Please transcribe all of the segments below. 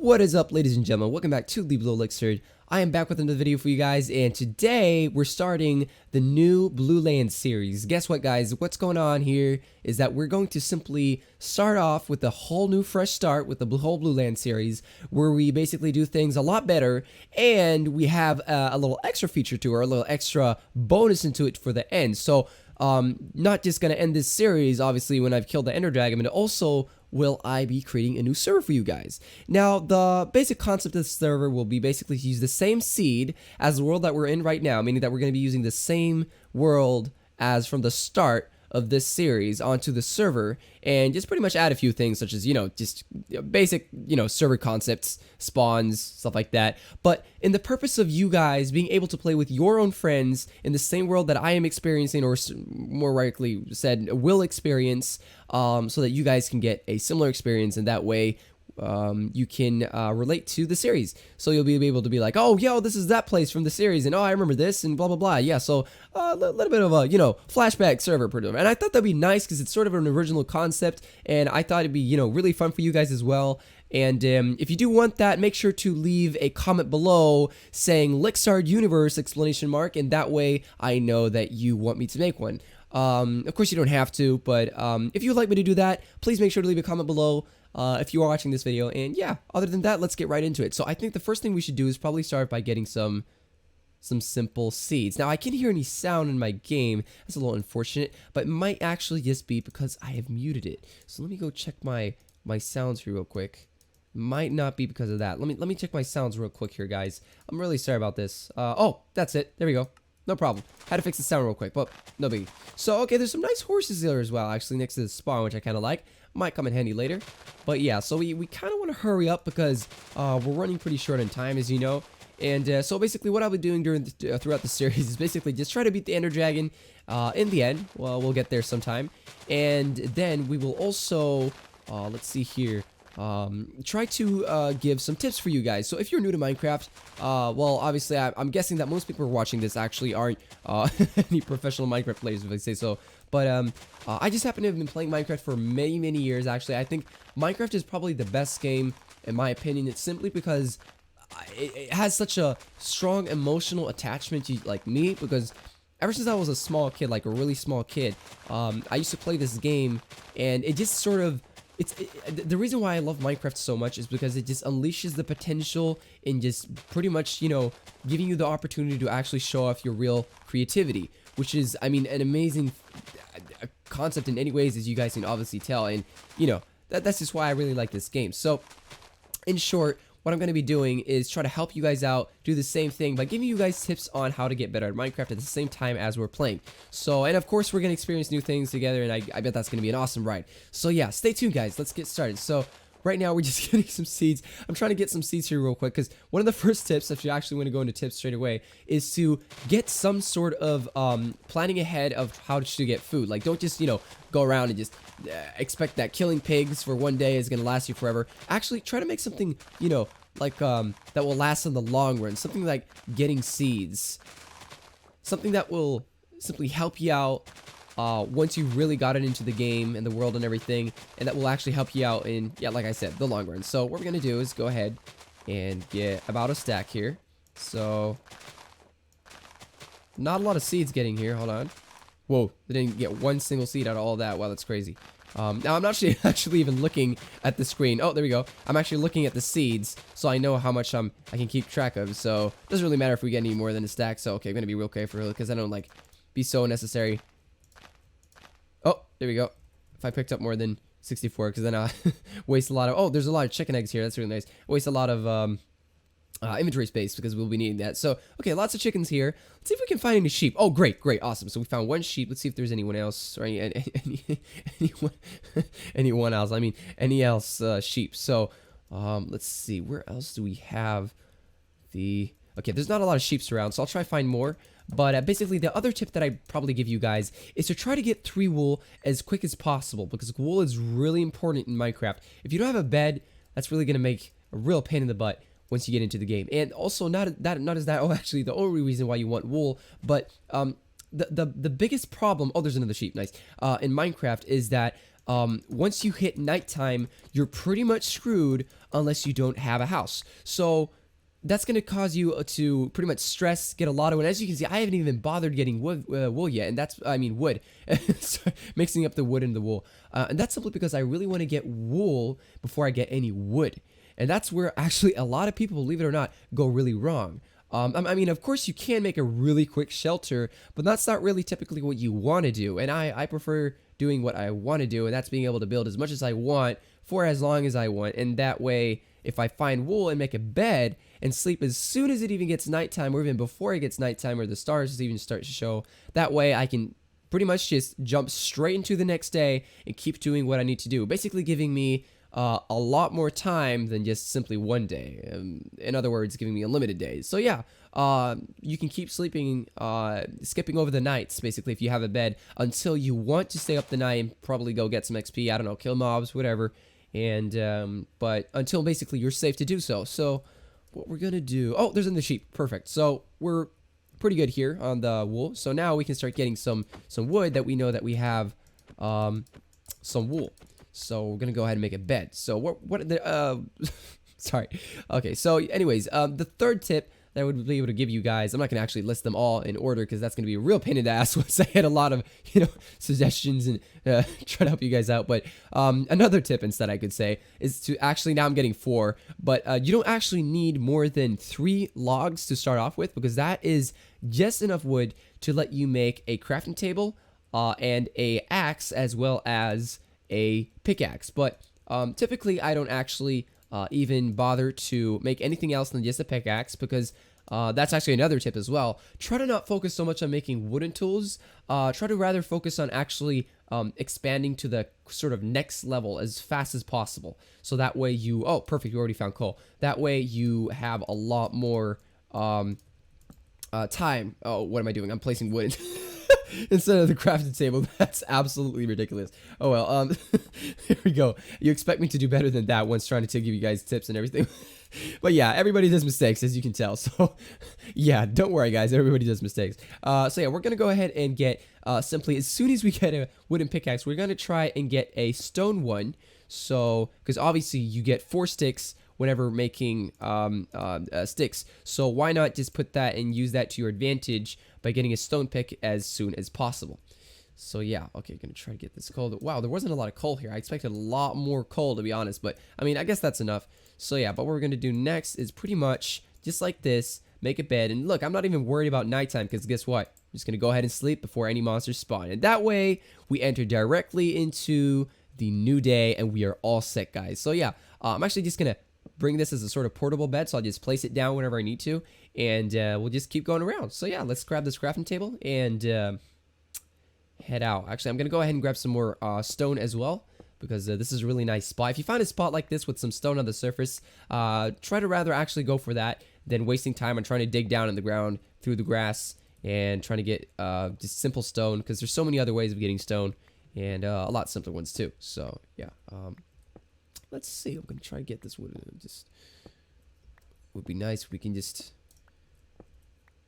What is up, ladies and gentlemen? Welcome back to the Blue Elixir. I am back with another video for you guys, and today we're starting the new BlueLands series. Guess what, guys? What's going on here is that we're going to simply start off with a whole new fresh start with the whole BlueLands series, where we basically do things a lot better, and we have a little extra feature to it, or a little extra bonus into it for the end. So, not just gonna end this series, obviously, when I've killed the enderdragon, but also will I be creating a new server for you guys. Now, the basic concept of this server will be basically to use the same seed as the world that we're in right now, meaning that we're going to be using the same world as from the start of this series onto the server, and just pretty much add a few things such as, just basic, server concepts, spawns, stuff like that. But in the purpose of you guys being able to play with your own friends in the same world that I am experiencing, or more likely said, will experience, so that you guys can get a similar experience, and that way you can relate to the series. So you'll be able to be like, oh, yo, this is that place from the series, and oh, I remember this, and blah, blah, blah. Yeah, so a little bit of a, flashback server. And I thought that'd be nice because it's sort of an original concept, and I thought it'd be, really fun for you guys as well. And if you do want that, make sure to leave a comment below saying Lixard Universe ! And that way I know that you want me to make one. Of course, you don't have to, but if you would like me to do that, please make sure to leave a comment below if you are watching this video. And yeah, other than that, let's get right into it. So I think the first thing we should do is probably start by getting some simple seeds. Now, I can't hear any sound in my game. That's a little unfortunate, but it might actually just be because I have muted it. So let me go check my sounds here real quick. Might not be because of that. Let me check my sounds real quick here, guys. I'm really sorry about this. Oh, that's it. There we go. No problem. Had to fix the sound real quick, but no biggie. So, okay, there's some nice horses there as well, actually, next to the spawn, which I kind of like. Might come in handy later. But yeah, so we kind of want to hurry up because we're running pretty short on time, as you know. And so basically what I'll be doing throughout the series is basically just try to beat the enderdragon in the end. Well, we'll get there sometime. And then we will also, let's see here, try to give some tips for you guys. So if you're new to Minecraft, well, obviously I'm guessing that most people who are watching this actually aren't any professional Minecraft players, if I say so. But I just happen to have been playing Minecraft for many years. Actually, I think Minecraft is probably the best game in my opinion. It's simply because it has such a strong emotional attachment to like me, because ever since I was a small kid, like a really small kid, I used to play this game, and it just sort of the reason why I love Minecraft so much is because it just unleashes the potential in just pretty much, giving you the opportunity to actually show off your real creativity, which is, I mean, an amazing concept in any ways, as you guys can obviously tell. And, that's just why I really like this game. So, in short, what I'm going to be doing is try to help you guys out, do the same thing by giving you guys tips on how to get better at Minecraft at the same time as we're playing. So, and of course, we're going to experience new things together, and I bet that's going to be an awesome ride. So yeah, stay tuned, guys. Let's get started. So, right now, we're just getting some seeds. I'm trying to get some seeds here real quick, because one of the first tips, if you actually want to go into tips straight away, is to get some sort of planning ahead of how to get food. Like, don't just, go around and just expect that killing pigs for one day is going to last you forever. Actually, try to make something, like, that will last in the long run. Something like getting seeds. Something that will simply help you out once you really got it into the game and the world and everything, and that will actually help you out in, yeah, like I said, the long run. So what we're gonna do is go ahead and get about a stack here. So not a lot of seeds getting here. Hold on. Whoa, they didn't get one single seed out of all that. Wow, that's crazy. Now I'm not actually even looking at the screen. Oh, there we go. I'm actually looking at the seeds, so I know how much I can keep track of. So it doesn't really matter if we get any more than a stack. So okay, I'm gonna be real careful because I don't like be so unnecessary. Oh, there we go. If I picked up more than 64, because then I waste a lot of... Oh, there's a lot of chicken eggs here. That's really nice. Waste a lot of inventory space because we'll be needing that. So, okay, lots of chickens here. Let's see if we can find any sheep. Oh, great, awesome. So we found one sheep. Let's see if there's anyone else, or anyone else. I mean, any else sheep. So, let's see. Where else do we have the... Okay, there's not a lot of sheeps around, so I'll try to find more. But basically, the other tip that I probably give you guys is to try to get 3 wool as quick as possible, because wool is really important in Minecraft. If you don't have a bed, that's really going to make a real pain in the butt once you get into the game. And also, not as that, oh, actually, the only reason why you want wool, but the biggest problem, oh, there's another sheep, nice, in Minecraft is that once you hit nighttime, you're pretty much screwed unless you don't have a house. So that's going to cause you to pretty much stress, get a lot of wood. As you can see, I haven't even bothered getting wool yet, and that's, I mean, wood. So, mixing up the wood and the wool. And that's simply because I really want to get wool before I get any wood. And that's where actually a lot of people, believe it or not, go really wrong. I mean, of course, you can make a really quick shelter, but that's not really typically what you want to do. And I prefer doing what I want to do, and that's being able to build as much as I want for as long as I want. And that way, if I find wool and make a bed and sleep as soon as it even gets nighttime, or even before it gets nighttime, or the stars even start to show, that way I can pretty much just jump straight into the next day and keep doing what I need to do. Basically giving me a lot more time than just simply one day. In other words, giving me unlimited days. So yeah, you can keep sleeping, skipping over the nights, basically, if you have a bed, until you want to stay up the night and probably go get some XP, I don't know, kill mobs, whatever. And, but until basically you're safe to do so. So what we're gonna do, oh, there's in the sheep, perfect. So we're pretty good here on the wool. So now we can start getting some wood that we know that we have, some wool. So we're gonna go ahead and make a bed. So what the sorry. Okay, so anyways, the third tip that I would be able to give you guys, I'm not gonna actually list them all in order because that's gonna be a real pain in the ass once I had a lot of, suggestions and try to help you guys out. But another tip instead I could say is to actually, now I'm getting 4, but you don't actually need more than 3 logs to start off with, because that is just enough wood to let you make a crafting table and a axe, as well as a pickaxe. But typically I don't actually even bother to make anything else than just a pickaxe, because that's actually another tip as well. Try to not focus so much on making wooden tools. Try to rather focus on actually expanding to the sort of next level as fast as possible. So that way you, oh perfect, you already found coal. That way you have a lot more time. Oh, what am I doing? I'm placing wood instead of the crafting table. That's absolutely ridiculous. Oh well, here we go. You expect me to do better than that once trying to give you guys tips and everything. But yeah, everybody does mistakes, as you can tell. So yeah, don't worry guys, everybody does mistakes. So yeah, we're gonna go ahead and get simply, as soon as we get a wooden pickaxe, we're gonna try and get a stone one. So because obviously you get 4 sticks whenever making sticks, so why not just put that and use that to your advantage by getting a stone pick as soon as possible. So yeah, okay, gonna try to get this coal. Wow, there wasn't a lot of coal here. I expected a lot more coal, to be honest, but I mean, I guess that's enough. So yeah, but what we're gonna do next is pretty much just like this, make a bed. And look, I'm not even worried about nighttime, because guess what? I'm just gonna go ahead and sleep before any monsters spawn, and that way we enter directly into the new day and we are all set, guys. So yeah, I'm actually just gonna bring this as a sort of portable bed, so I'll just place it down whenever I need to, and we'll just keep going around. So yeah, let's grab this crafting table and head out. Actually, I'm gonna go ahead and grab some more stone as well, because this is a really nice spot. If you find a spot like this with some stone on the surface, try to rather actually go for that than wasting time on trying to dig down in the ground through the grass and trying to get just simple stone, because there's so many other ways of getting stone, and a lot simpler ones too. So yeah, let's see. I'm gonna try to get this wood. Just would be nice if we can just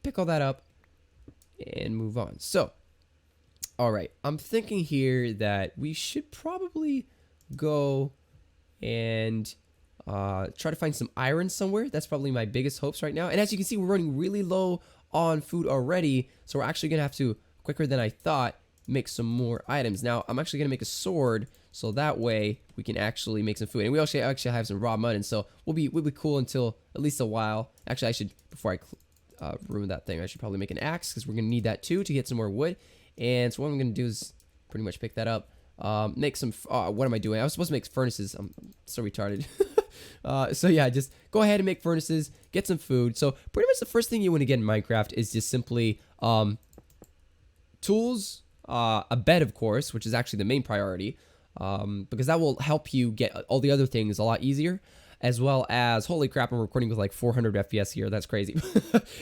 pick all that up and move on. So, all right, I'm thinking here that we should probably go and try to find some iron somewhere. That's probably my biggest hopes right now. And as you can see, we're running really low on food already, so we're actually gonna have to, quicker than I thought, make some more items. Now, I'm actually gonna make a sword, so that way we can actually make some food. And we actually have some raw mud, and so we'll be cool until at least a while. Actually, I should, before I ruin that thing, I should probably make an axe, because we're gonna need that too to get some more wood. And so what I'm gonna do is pretty much pick that up, make some. What am I doing? I was supposed to make furnaces. I'm so retarded. So yeah, just go ahead and make furnaces, get some food. So pretty much the first thing you want to get in Minecraft is just simply tools, a bed, of course, which is actually the main priority, because that will help you get all the other things a lot easier, as well as, holy crap, I'm recording with like 400 FPS here, that's crazy.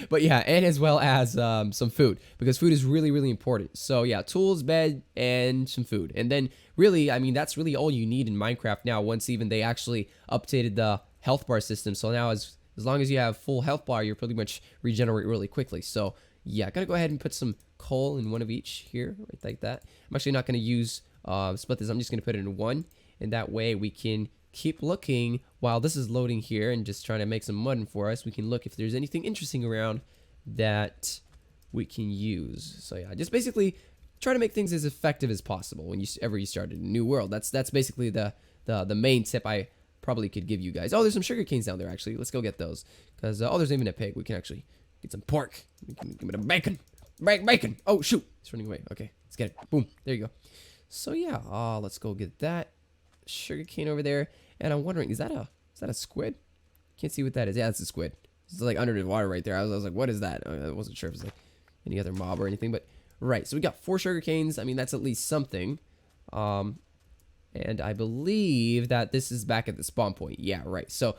But yeah, and as well as some food, because food is really, really important. So yeah, tools, bed, and some food. And then really, I mean, that's really all you need in Minecraft now, once even they actually updated the health bar system. So now as long as you have full health bar, you're pretty much regenerate really quickly. So yeah, gotta go ahead and put some coal in one of each here, right like that. I'm actually not gonna use split this. I'm just going to put it in one, and that way we can keep looking while this is loading here and just trying to make some mud for us. We can look if there's anything interesting around that we can use. So yeah, just basically try to make things as effective as possible when you start a new world. That's basically the main tip I probably could give you guys. Oh, there's some sugar canes down there actually. Let's go get those, because oh, there's even a pig. We can actually get some pork. We can give it a bacon. Bacon. Oh shoot, it's running away. Okay, let's get it. Boom. There you go. So yeah, let's go get that sugar cane over there. And I'm wondering, is that a squid? Can't see what that is. Yeah, it's a squid. It's like under the water right there. I was like, what is that? I wasn't sure if it's like any other mob or anything, but right. So we got 4 sugar canes. I mean, that's at least something. And I believe that this is back at the spawn point. Yeah, right. So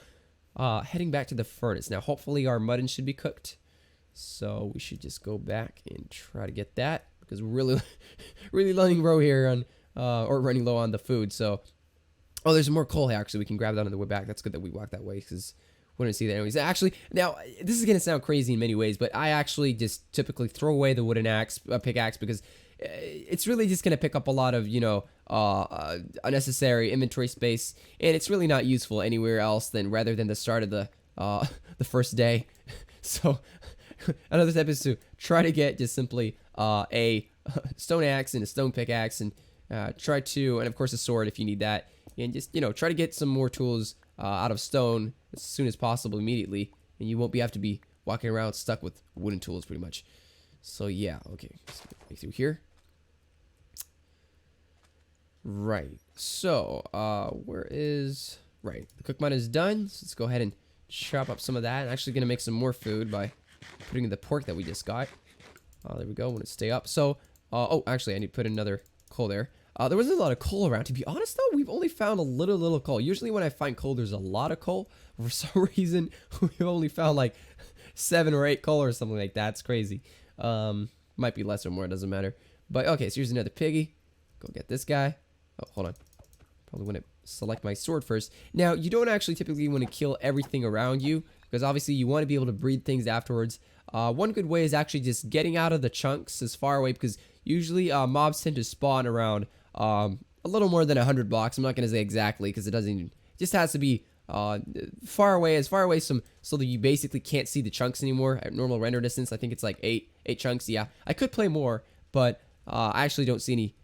heading back to the furnace. Now, hopefully our mutton should be cooked. So we should just go back and try to get that, because we're really, really running low here on, or running low on the food. So, oh, there's more coal here. Actually, we can grab that on the way back. That's good that we walked that way, because we wouldn't see that anyways. Actually, now this is gonna sound crazy in many ways, but I actually just typically throw away the wooden pickaxe, because it's really just gonna pick up a lot of unnecessary inventory space, and it's really not useful anywhere else than rather than the start of the the first day. So another step is to try to get just simply a stone axe and a stone pickaxe, and try to, and of course a sword if you need that, and just try to get some more tools out of stone as soon as possible immediately, and you won't have to be walking around stuck with wooden tools pretty much. So yeah, okay, let's go through here. Right, so where is, right, the cook mine is done, so let's go ahead and chop up some of that. I'm actually gonna make some more food by putting in the pork that we just got. There we go. Want to stay up. So, oh, actually, I need to put another coal there. There wasn't a lot of coal around. To be honest, though, we've only found a little coal. Usually, when I find coal, there's a lot of coal. For some reason, we've only found like 7 or 8 coal or something like that. It's crazy. Might be less or more. It doesn't matter. But okay, so here's another piggy. Go get this guy. Oh, hold on. Probably want to select my sword first. Now, you don't actually typically want to kill everything around you, because obviously you want to be able to breed things afterwards. One good way is actually just getting out of the chunks as far away, because usually mobs tend to spawn around a little more than 100 blocks. I'm not going to say exactly, because it doesn't even, it just has to be far away so that you basically can't see the chunks anymore at normal render distance. I think it's like 8 chunks. Yeah, I could play more, but I actually don't see any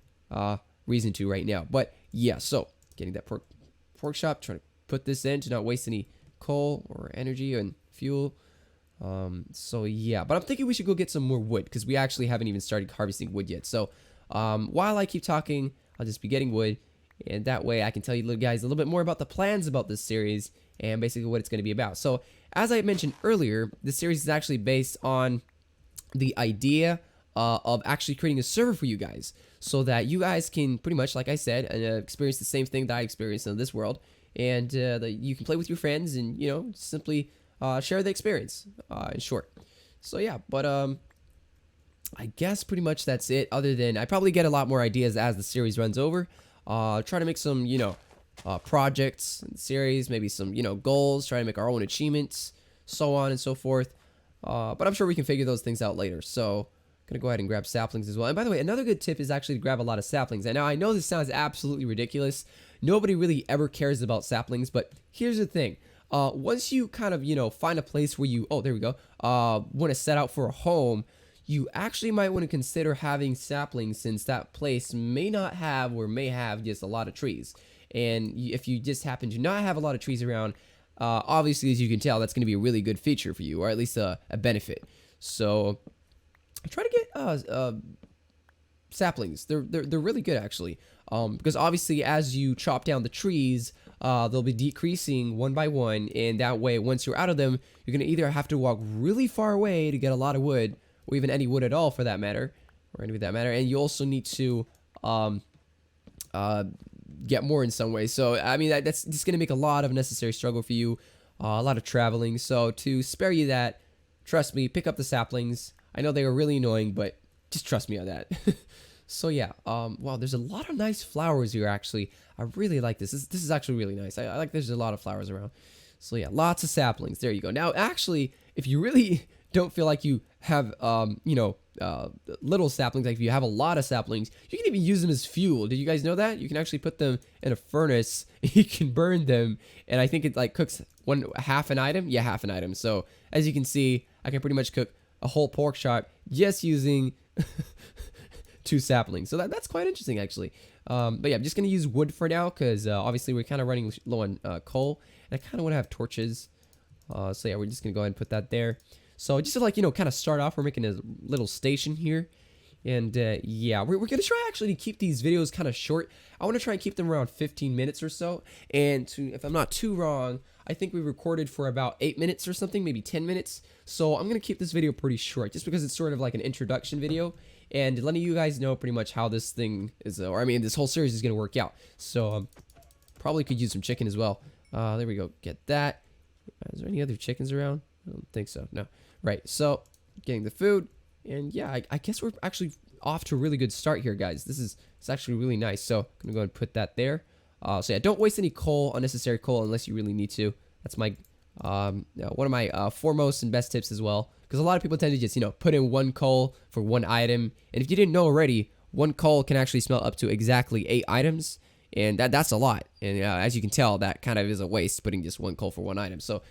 reason to right now. But yeah, so getting that pork chop, trying to put this in to not waste any coal or energy and fuel. So yeah, but I'm thinking we should go get some more wood, because we actually haven't even started harvesting wood yet. So while I keep talking, I'll just be getting wood, and that way I can tell you guys a little bit more about the plans about this series and basically what it's going to be about. So as I mentioned earlier, this series is actually based on the idea of actually creating a server for you guys, so that you guys can pretty much, like I said, experience the same thing that I experienced in this world, and that you can play with your friends and simply share the experience in short. So yeah, but I guess pretty much that's it, other than I probably get a lot more ideas as the series runs over. Try to make some projects in the series, maybe some goals, try to make our own achievements, so on and so forth. But I'm sure we can figure those things out later. So gonna go ahead and grab saplings as well. And by the way, another good tip is actually to grab a lot of saplings. And now I know this sounds absolutely ridiculous. Nobody really ever cares about saplings, but here's the thing. Once you kind of, find a place where you, oh, there we go, want to set out for a home, you actually might want to consider having saplings, since that place may not have or may have just a lot of trees. And if you just happen to not have a lot of trees around, obviously, as you can tell, that's going to be a really good feature for you, or at least a benefit. So try to get saplings. They're really good, actually, because obviously as you chop down the trees, they'll be decreasing one by one, and that way once you're out of them, you're gonna either have to walk really far away to get a lot of wood, or even any wood at all for that matter, and you also need to get more in some way. So I mean, that's just gonna make a lot of unnecessary struggle for you, a lot of traveling. So to spare you that, trust me, pick up the saplings. I know they are really annoying, but just trust me on that. So yeah, wow, there's a lot of nice flowers here, actually. I really like this. This is actually really nice. I like there's a lot of flowers around. So yeah, lots of saplings. There you go. Now, actually, if you really don't feel like you have, little saplings, like if you have a lot of saplings, you can even use them as fuel. Did you guys know that? You can actually put them in a furnace, you can burn them, and I think it like cooks half an item. Yeah, half an item. So as you can see, I can pretty much cook a whole pork chop just using 2 saplings. So that's quite interesting, actually. But yeah, I'm just gonna use wood for now because obviously we're kind of running low on coal, and I kind of want to have torches. So yeah, we're just gonna go ahead and put that there. So just to like kind of start off, we're making a little station here, and yeah, we're gonna try actually to keep these videos kind of short. I want to try and keep them around 15 minutes or so. And if I'm not too wrong, I think we recorded for about 8 minutes or something, maybe 10 minutes. So I'm gonna keep this video pretty short, just because it's sort of like an introduction video, and letting you guys know pretty much how this thing is, or I mean, this whole series is gonna work out. So probably could use some chicken as well. There we go. Get that. Is there any other chickens around? I don't think so. No. Right. So getting the food, and yeah, I guess we're actually off to a really good start here, guys. It's actually really nice. So I'm gonna go ahead and put that there. So yeah, don't waste any coal, unnecessary coal, unless you really need to. That's my one of my foremost and best tips as well, because a lot of people tend to just put in 1 coal for 1 item, and if you didn't know already, 1 coal can actually smelt up to exactly 8 items. And that's a lot. And as you can tell, that kind of is a waste, putting just 1 coal for 1 item. So,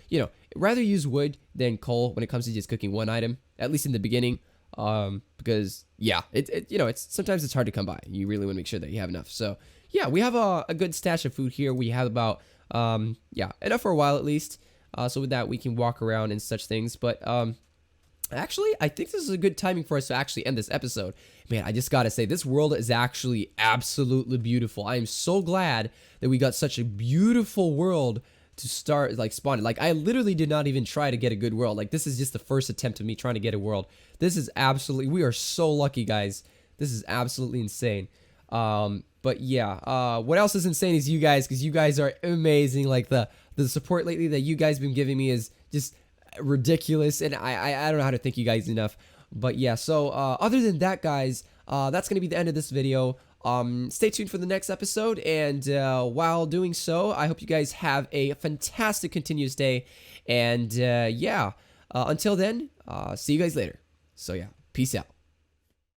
rather use wood than coal when it comes to just cooking 1 item, at least in the beginning. Because, yeah, it's sometimes it's hard to come by. You really want to make sure that you have enough. So, yeah, we have a good stash of food here. We have about, enough for a while at least. So with that, we can walk around and such things. But, actually, I think this is a good timing for us to actually end this episode. Man, I just gotta say, this world is actually absolutely beautiful. I am so glad that we got such a beautiful world to start, like, spawning. Like, I literally did not even try to get a good world. Like, this is just the first attempt of me trying to get a world. This is absolutely, we are so lucky, guys. This is absolutely insane. But yeah, what else is insane is you guys, because you guys are amazing. Like, the support lately that you guys been giving me is just ridiculous, and I don't know how to thank you guys enough. But yeah, so other than that, guys, that's gonna be the end of this video. Stay tuned for the next episode, and while doing so, I hope you guys have a fantastic continuous day, and yeah, until then, see you guys later. So yeah, peace out.